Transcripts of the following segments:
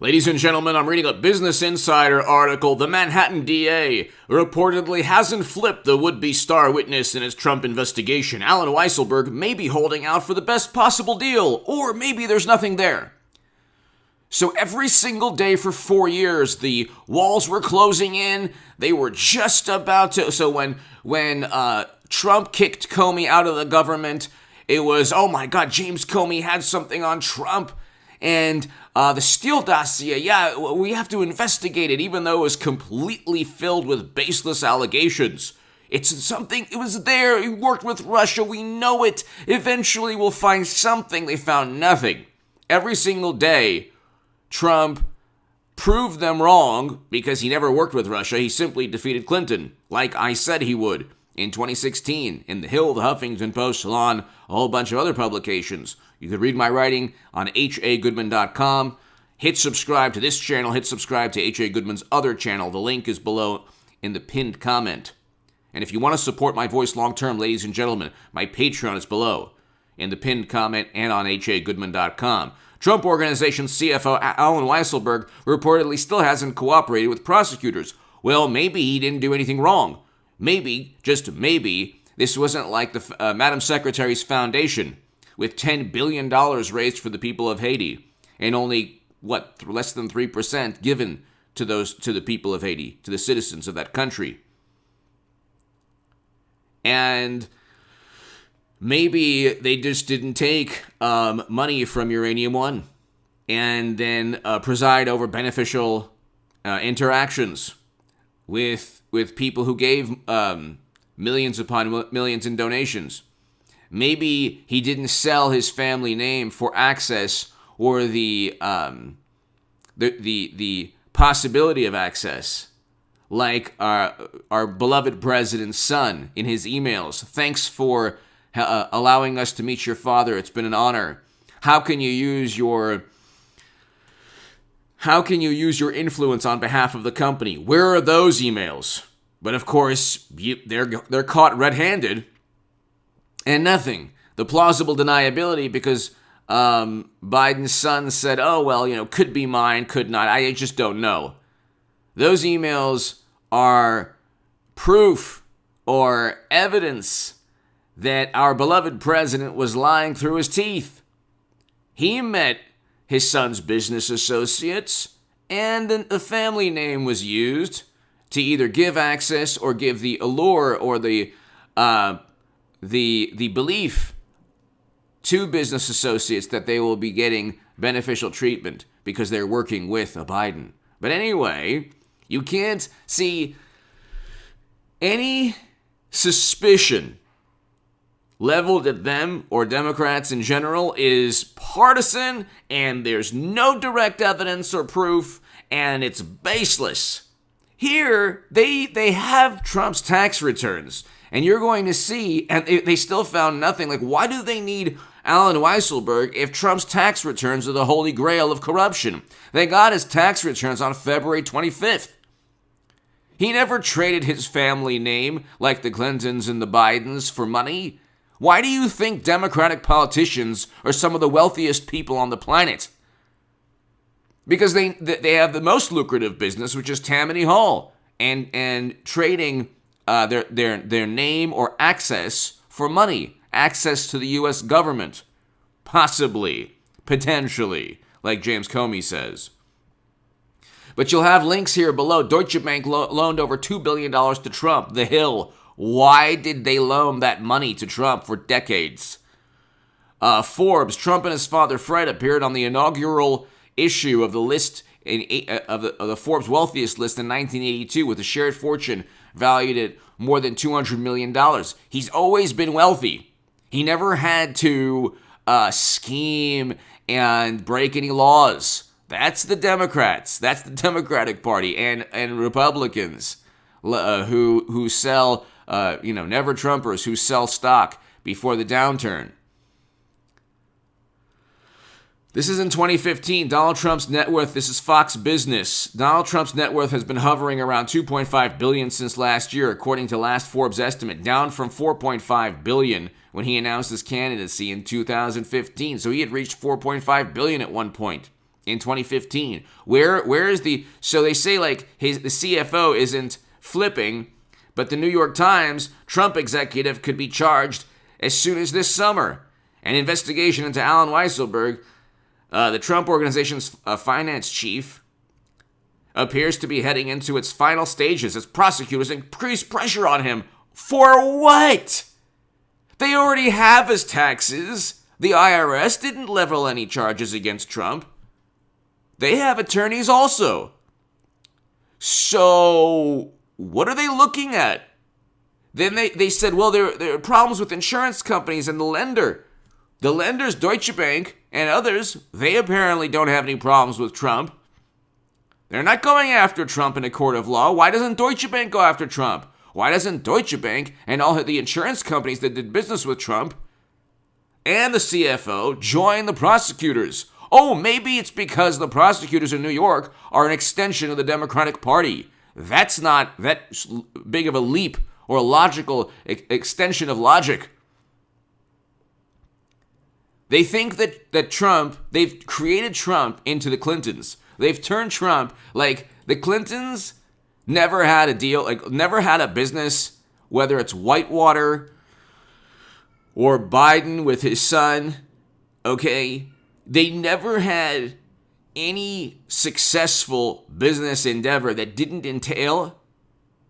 Ladies and gentlemen, I'm reading a Business Insider article. The Manhattan DA reportedly hasn't flipped the would-be star witness in his Trump investigation. Alan Weisselberg may be holding out for the best possible deal, or maybe there's nothing there. So every single day for 4 years, the walls were closing in. They were just about to. So when Trump kicked Comey out of the government, it was, oh my God, James Comey had something on Trump. And the Steele dossier, yeah, we have to investigate it, even though it was completely filled with baseless allegations. It's something, it was there, he worked with Russia, we know it. Eventually we'll find something. They found nothing. Every single day, Trump proved them wrong because he never worked with Russia. He simply defeated Clinton, like I said he would. In 2016, in The Hill, The Huffington Post, Salon, a whole bunch of other publications. You could read my writing on hagoodman.com. Hit subscribe to this channel. Hit subscribe to H.A. Goodman's other channel. The link is below in the pinned comment. And if you want to support my voice long-term, ladies and gentlemen, my Patreon is below in the pinned comment and on hagoodman.com. Trump Organization CFO Alan Weisselberg reportedly still hasn't cooperated with prosecutors. Well, maybe he didn't do anything wrong. Maybe, just maybe, this wasn't like the Madam Secretary's foundation with $10 billion raised for the people of Haiti and only, less than 3% given to the people of Haiti, to the citizens of that country. And maybe they just didn't take money from Uranium One and then preside over beneficial interactions with people who gave millions upon millions in donations. Maybe he didn't sell his family name for access or the possibility of access, like our beloved president's son in his emails. Thanks for allowing us to meet your father. It's been an honor. How can you use your influence on behalf of the company? Where are those emails? But of course, they're caught red-handed, and nothing. The plausible deniability because Biden's son said, "Oh well, could be mine, could not. I just don't know." Those emails are proof or evidence that our beloved president was lying through his teeth. He met his son's business associates, and the family name was used to either give access or give the allure or the belief to business associates that they will be getting beneficial treatment because they're working with a Biden. But anyway, you can't see any suspicion leveled at them or Democrats in general is partisan, and there's no direct evidence or proof, and it's baseless. Here, they have Trump's tax returns, and you're going to see, and they still found nothing. Like, why do they need Alan Weisselberg if Trump's tax returns are the holy grail of corruption? They got his tax returns on February 25th. He never traded his family name like the Clintons and the Bidens for money. Why do you think Democratic politicians are some of the wealthiest people on the planet? Because they have the most lucrative business, which is Tammany Hall, and trading their name or access for money, access to the U.S. government, possibly, potentially, like James Comey says. But you'll have links here below. Deutsche Bank loaned over $2 billion to Trump. The Hill. Why did they loan that money to Trump for decades? Forbes. Trump and his father Fred appeared on the inaugural issue of the list of the Forbes wealthiest list in 1982 with a shared fortune valued at more than $200 million. He's always been wealthy. He never had to scheme and break any laws. That's the Democrats. That's the Democratic Party and Republicans who sell, never Trumpers who sell stock before the downturn. This is in 2015. Donald Trump's net worth, this is Fox Business. Donald Trump's net worth has been hovering around $2.5 billion since last year, according to last Forbes estimate, down from $4.5 billion when he announced his candidacy in 2015. So he had reached $4.5 billion at one point. in 2015. Where is the, so they say like the CFO isn't flipping, but the New York Times Trump executive could be charged as soon as this summer. An investigation into Alan Weisselberg, the Trump Organization's finance chief, appears to be heading into its final stages as prosecutors increase pressure on him. For what? They already have his taxes. The IRS didn't level any charges against Trump. They have attorneys also. So, what are they looking at? Then they said, well, there are problems with insurance companies and the lender. The lenders, Deutsche Bank and others, they apparently don't have any problems with Trump. They're not going after Trump in a court of law. Why doesn't Deutsche Bank go after Trump? Why doesn't Deutsche Bank and all the insurance companies that did business with Trump and the CFO join the prosecutors? Oh, maybe it's because the prosecutors in New York are an extension of the Democratic Party. That's not that big of a leap or a logical extension of logic. They think that Trump, they've created Trump into the Clintons. They've turned Trump, like the Clintons never had a deal, like never had a business, whether it's Whitewater or Biden with his son, okay? They never had any successful business endeavor that didn't entail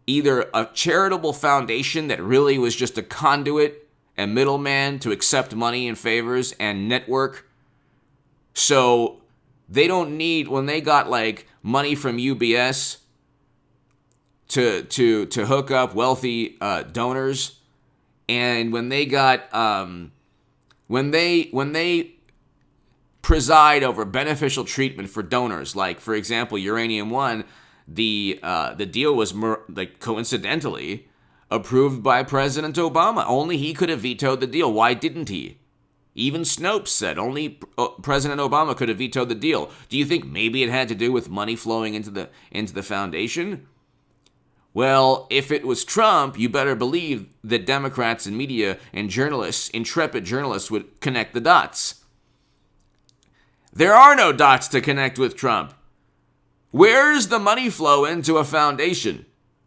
either a charitable foundation that really was just a conduit and middleman to accept money and favors and network. So they don't need, when they got like money from UBS to hook up wealthy donors, and when they got when they preside over beneficial treatment for donors, like for example Uranium One, the deal was like coincidentally approved by President Obama. Only he could have vetoed the deal. Why didn't he? Even Snopes said only President Obama could have vetoed the deal. Do you think maybe it had to do with money flowing into the foundation? Well, if it was Trump, you better believe that Democrats and media and journalists, intrepid journalists, would connect the dots. There are no dots to connect with Trump. Where's the money flow into a foundation?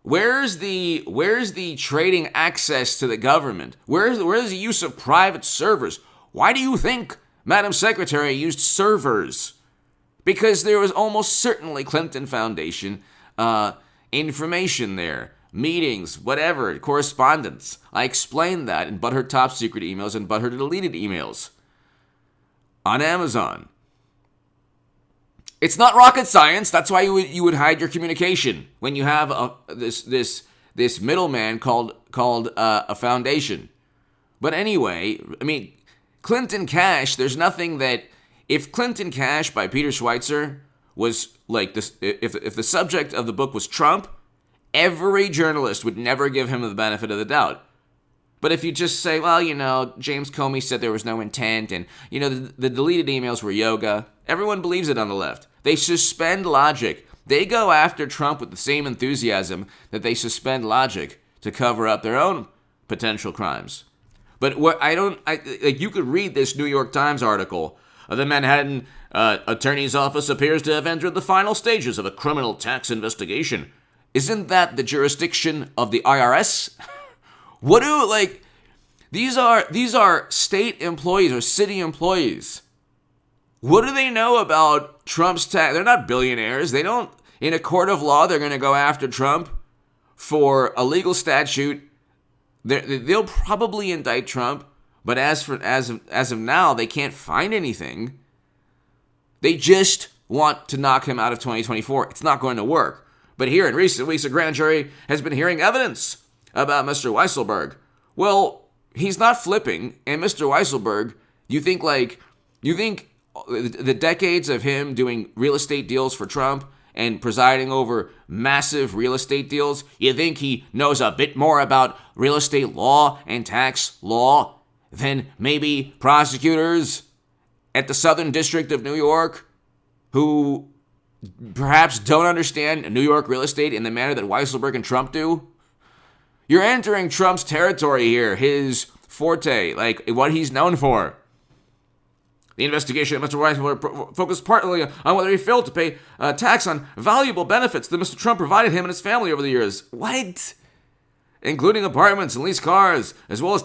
Where's the trading access to the government? Where's the use of private servers? Why do you think Madam Secretary used servers? Because there was almost certainly Clinton Foundation information there. Meetings, whatever, correspondence. I explained that in But Her Top Secret emails and But Her Deleted emails on Amazon. It's not rocket science. That's why you would hide your communication when you have this middleman called a foundation. But anyway, I mean, Clinton Cash. There's nothing that, if Clinton Cash by Peter Schweitzer was like this, if the subject of the book was Trump, every journalist would never give him the benefit of the doubt. But if you just say, well, James Comey said there was no intent, and, the deleted emails were yoga, everyone believes it on the left. They suspend logic. They go after Trump with the same enthusiasm that they suspend logic to cover up their own potential crimes. But you could read this New York Times article. The Manhattan Attorney's Office appears to have entered the final stages of a criminal tax investigation. Isn't that the jurisdiction of the IRS? These are state employees or city employees. What do they know about Trump's tax? They're not billionaires. They don't, in a court of law, they're going to go after Trump for a legal statute. They'll probably indict Trump, but as of now, they can't find anything. They just want to knock him out of 2024. It's not going to work. But here in recent weeks, a grand jury has been hearing evidence about Mr. Weisselberg. Well, he's not flipping, and Mr. Weisselberg, you think the decades of him doing real estate deals for Trump and presiding over massive real estate deals, you think he knows a bit more about real estate law and tax law than maybe prosecutors at the Southern District of New York who perhaps don't understand New York real estate in the manner that Weisselberg and Trump do? You're entering Trump's territory here, his forte, like what he's known for. The investigation of Mr. Weisselberg focused partly on whether he failed to pay tax on valuable benefits that Mr. Trump provided him and his family over the years. What? Including apartments and leased cars, as well as,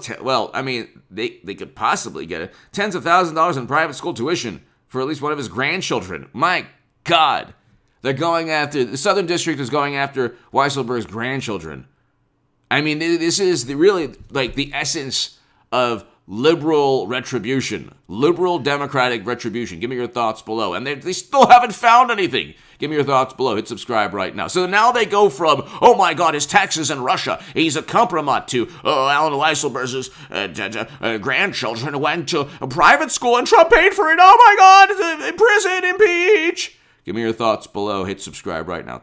they could possibly get tens of thousands of dollars in private school tuition for at least one of his grandchildren. My God. The Southern District is going after Weisselberg's grandchildren. I mean, this is the essence of liberal retribution, liberal democratic retribution. Give me your thoughts below. And they still haven't found anything. Give me your thoughts below. Hit subscribe right now. So now they go from, oh my God, his taxes in Russia. He's a compromat to, Alan Weisselberg's grandchildren went to a private school and Trump paid for it. Oh my God, prison, impeach. Give me your thoughts below. Hit subscribe right now.